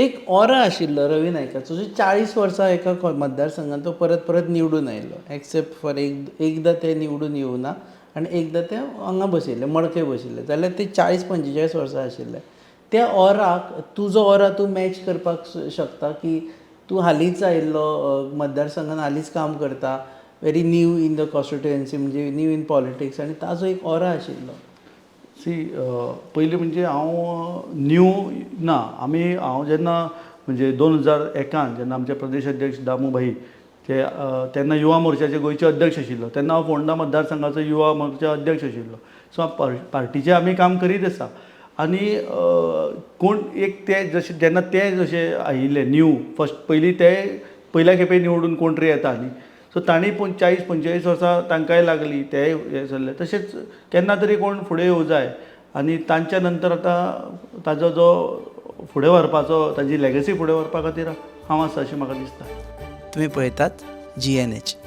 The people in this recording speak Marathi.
एक ऑरा आशिल्लो रवी नायकाचो जो 40 वर्सां एका मतदारसंघात तो परत परत निवडून आयिल्लो एक्सेप्ट फॉर एकदां ते निवडून येवना आनी एकदां ते हांगा बशिल्ले मडके बशिल्ले जाल्यार ते 40-45 वर्सां आशिल्ले. त्या ऑराक तुजो ऑरा तूं मॅच करपाक शकता की तूं हालींच आयिल्लो मतदारसंघान हालींच काम करता very new in the constituency म्हणजे न्यू इन पॉलिटिक्स आनी ताजो एक ऑरा आशिल्लो. पयलीं म्हणजे हांव न्यू ना हांव जेन्ना म्हणजे 2001 जेन्ना आमचे प्रदेश अध्यक्ष दामू भाई ते तेन्ना युवा मोर्चाचे गोंयचे अध्यक्ष आशिल्लो तेन्ना हांव फोंडा मतदारसंघाचो युवा मोर्चा अध्यक्ष आशिल्लो. सो हांव पार्टीचें आमी काम करीत आसा आनी कोण एक ते जशे जेन्ना ते जशे आयिल्ले न्यू फस्ट पयलीं ते पयल्या खेपे निवडून कोण तरी येता न्ही सो तांणी 40-45 वर्सां तांकांय लागली तेय हे जाल्ले तशेंच केन्ना तरी कोण फुडें येवं जाय आनी तांच्या नंतर आतां ताजो जो फुडें व्हरपाचो ताजी लॅगसी फुडें व्हरपा खातीर हांव आसा अशें म्हाका दिसता. तुमी पळयतात GNH.